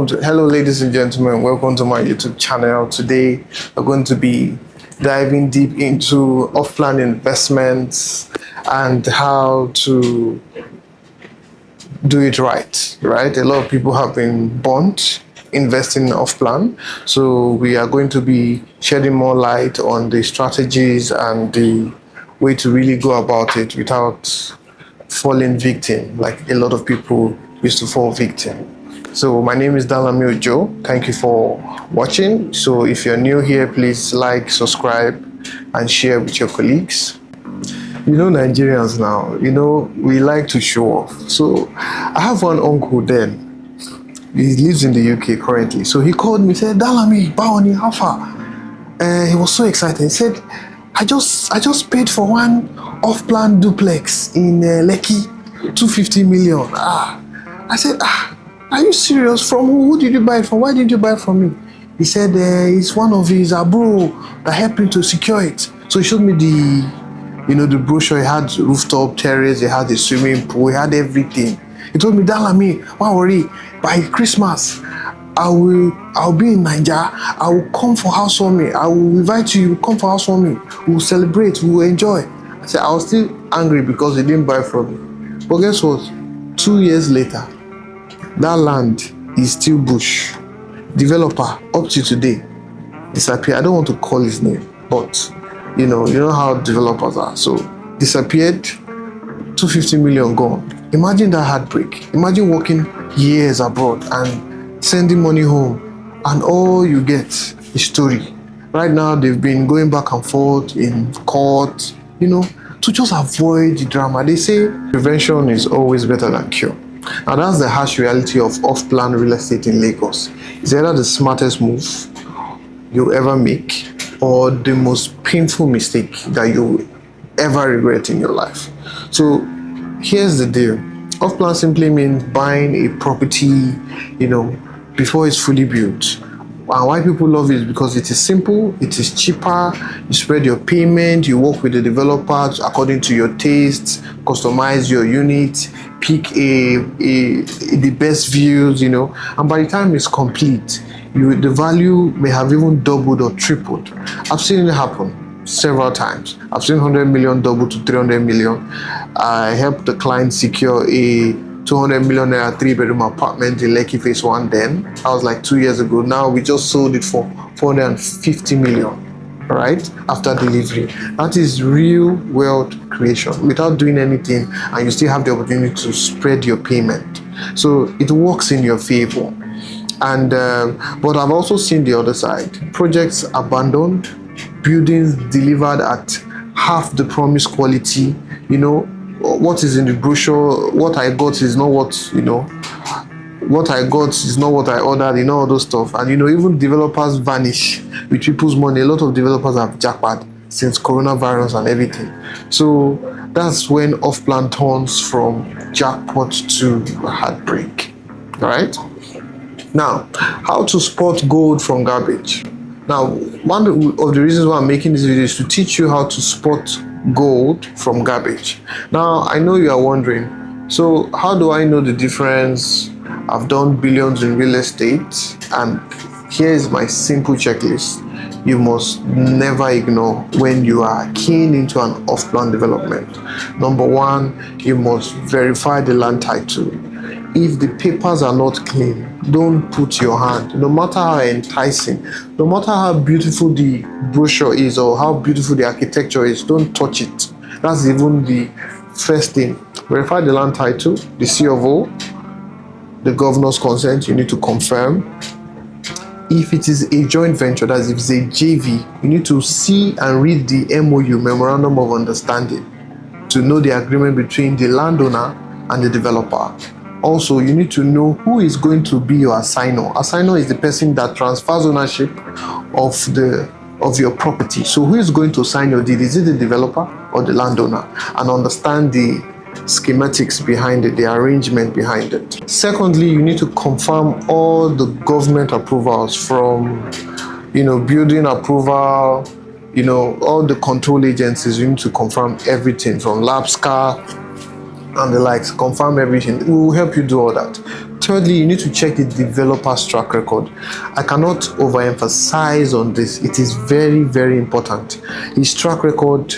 Hello, ladies and gentlemen. Welcome to my YouTube channel. Today, we're going to be diving deep into off-plan investments and how to do it right. A lot of people have been burnt investing off-plan, so we are going to be shedding more light on the strategies and the way to really go about it without falling victim, like a lot of people used to fall victim. So my name is Dalami Ojo. Thank you for watching. So if you're new here, please like, subscribe, and share with your colleagues. You know, Nigerians now, we like to show off. So I have one uncle then. He lives in the UK currently. So he called me, said, Dalami, Baoni, how far? He was so excited. He said, I just paid for one off-plan duplex in Lekki, 250 million. I said, are you serious? From who did you buy it from? Why didn't you buy it from me? He said, it's one of his bro that helped him to secure it. So he showed me the brochure. He had rooftop terrace, he had a swimming pool, he had everything. He told me, Dalami, don't worry, by Christmas, I'll be in Nigeria. I will come for housewarming. I will invite you, come for housewarming. We'll celebrate, we'll enjoy. I said, I was still angry because he didn't buy from me. But guess what? 2 years later, that land is still bush. Developer, up to today, disappeared. I don't want to call his name, but you know how developers are. So disappeared, 250 million gone. Imagine that heartbreak. Imagine working years abroad and sending money home, and all you get is story. Right now, they've been going back and forth in court, to just avoid the drama. They say prevention is always better than cure. Now that's the harsh reality of off-plan real estate in Lagos. It's either the smartest move you'll ever make or the most painful mistake that you'll ever regret in your life. So here's the deal. Off-plan simply means buying a property, before it's fully built. And why people love it is because it is simple, it is cheaper, you spread your payment, you work with the developers according to your tastes, customize your unit, pick the best views, and by the time it's complete, the value may have even doubled or tripled. I've seen it happen several times. I've seen 100 million double to 300 million. I helped the client secure a 200 million naira 3-bedroom apartment in Lekki Phase 1 then. That was like 2 years ago. Now we just sold it for 450 million, right? After delivery. That is real wealth creation without doing anything, and you still have the opportunity to spread your payment. So it works in your favor. And but I've also seen the other side. Projects abandoned, buildings delivered at half the promised quality, what is in the brochure, what I got is not what I got is not what I ordered, all those stuff. And even developers vanish with people's money. A lot of developers have jackpot since coronavirus and everything. So that's when off-plan turns from jackpot to heartbreak. All right. Now, how to spot gold from garbage. Now, one of the reasons why I'm making this video is to teach you how to spot gold from garbage. Now, I know you are wondering, so how do I know the difference? I've done billions in real estate, and here is my simple checklist you must never ignore when you are keen into an off-plan development. Number one, you must verify the land title. If the papers are not clean, don't put your hand. No matter how enticing, no matter how beautiful the brochure is or how beautiful the architecture is, don't touch it. That's even the first thing. Verify the land title, the C of O, the governor's consent, you need to confirm. If it is a joint venture, that is, if it's a JV, you need to see and read the MOU, Memorandum of Understanding, to know the agreement between the landowner and the developer. Also, you need to know who is going to be your assigner. Assigner is the person that transfers ownership of your property. So who is going to sign your deed? Is it the developer or the landowner? And understand the schematics behind it, the arrangement behind it. Secondly, you need to confirm all the government approvals from, building approval, all the control agencies. You need to confirm everything from LABSCA, and the likes, confirm everything. We will help you do all that. Thirdly, you need to check the developer's track record. I cannot overemphasize on this. It is very, very important. His track record,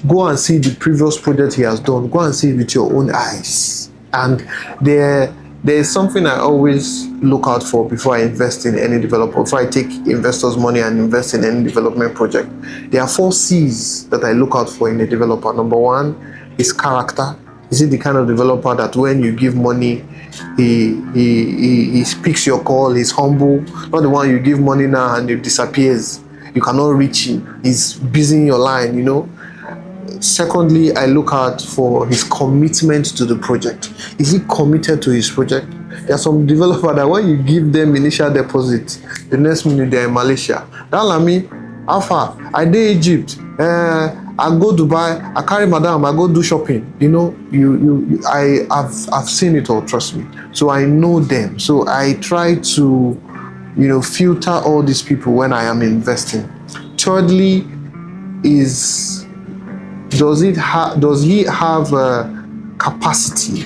go and see the previous project he has done. Go and see it with your own eyes. And there is something I always look out for before I invest in any developer, before I take investors' money and invest in any development project. There are 4 C's that I look out for in a developer. Number 1 is character. Is it the kind of developer that when you give money, he speaks your call, he's humble, not the one you give money now and he disappears. You cannot reach him. He's busy in your line, you know. Secondly, I look out for his commitment to the project. Is he committed to his project? There are some developers that when you give them initial deposit, the next minute they're in Malaysia. That like me, how far? I did Egypt. I go Dubai. I carry madam. I go do shopping. You know, I've seen it all. Trust me. So I know them. So I try to, you know, filter all these people when I am investing. Thirdly, is does he have capacity?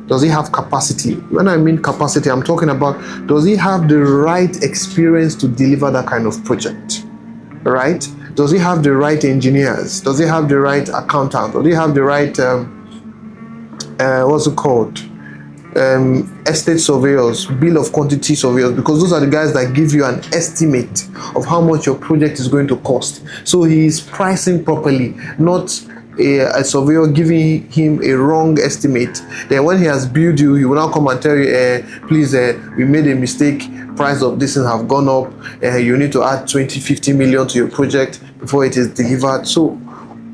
Does he have capacity? When I mean capacity, I'm talking about, does he have the right experience to deliver that kind of project? Right? Does he have the right engineers? Does he have the right accountant? Does he have the right what's it called? Estate surveyors, bill of quantity surveyors, because those are the guys that give you an estimate of how much your project is going to cost. So he is pricing properly, not a surveyor giving him a wrong estimate. Then when he has billed you, he will now come and tell you, please, we made a mistake, price of this thing have gone up, you need to add 20-50 million to your project before it is delivered. So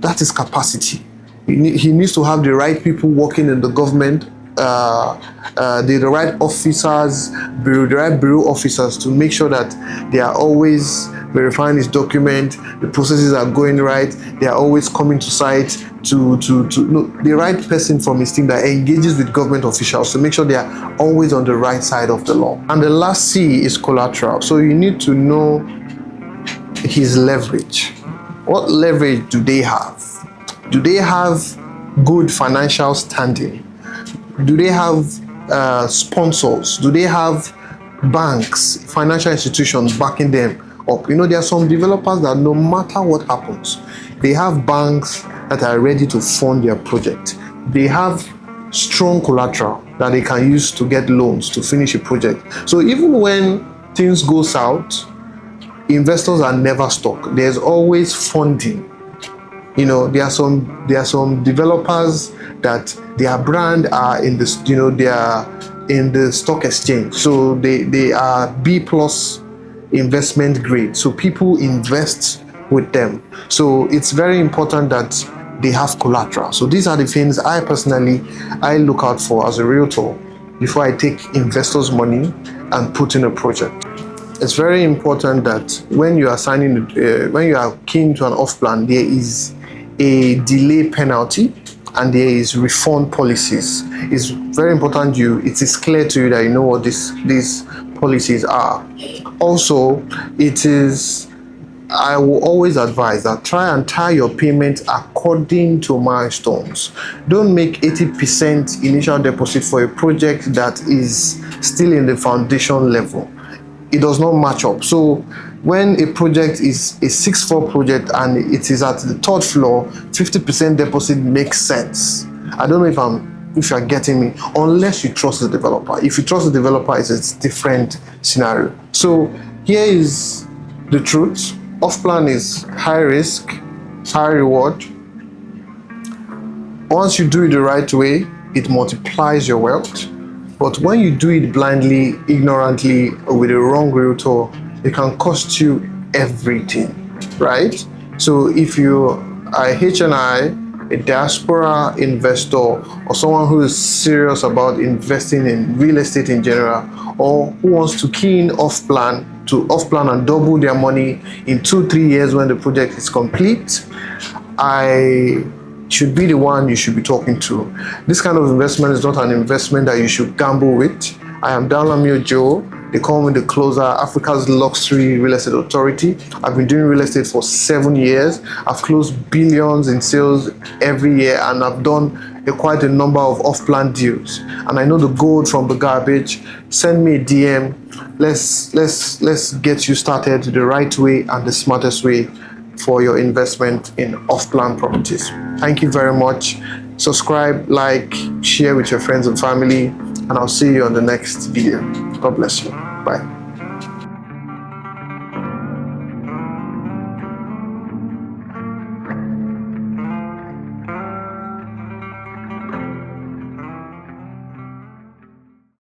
that is capacity. He needs to have the right people working in the government, the right officers, the right bureau officers, to make sure that they are always verifying his document, the processes are going right, they are always coming to site to the right person from his team that engages with government officials to make sure they are always on the right side of the law. And the last C is collateral. So you need to know his leverage. What leverage do they have? Do they have good financial standing? Do they have sponsors? Do they have banks, financial institutions backing them up? You know, there are some developers that no matter what happens, they have banks that are ready to fund their project. They have strong collateral that they can use to get loans to finish a project. So even when things go south, investors are never stuck. There's always funding. You know, there are some developers that their brand are in the, you know, they are in the stock exchange, so they are B+ investment grade, so people invest with them. So it's very important that they have collateral. So these are the things I personally look out for as a realtor before I take investors' money and put in a project. It's very important that when you are signing, when you are keen to an off-plan, there is a delay penalty and there is refund policies. It's very important it is clear to you that you know what these policies are. Also, I will always advise that try and tie your payment according to milestones. Don't make 80% initial deposit for a project that is still in the foundation level. It does not match up. So when a project is a 6-floor project and it is at the 3rd floor, 50% deposit makes sense. I don't know if you're getting me, unless you trust the developer. If you trust the developer, it's a different scenario. So here is the truth. Off-plan is high risk, high reward. Once you do it the right way, it multiplies your wealth. But when you do it blindly, ignorantly, or with a wrong realtor, it can cost you everything, right? So if you are a HNI, a diaspora investor, or someone who is serious about investing in real estate in general, or who wants to key in off-plan and double their money in 2-3 years when the project is complete, I should be the one you should be talking to. This kind of investment is not an investment that you should gamble with. I am Dalamio Joe. They call me the closer, Africa's luxury real estate authority. I've been doing real estate for 7 years. I've closed billions in sales every year, and I've done quite a number of off-plan deals. And I know the gold from the garbage. Send me a DM. Let's get you started the right way and the smartest way for your investment in off-plan properties. Thank you very much. Subscribe, like, share with your friends and family, and I'll see you on the next video. God bless you. Bye.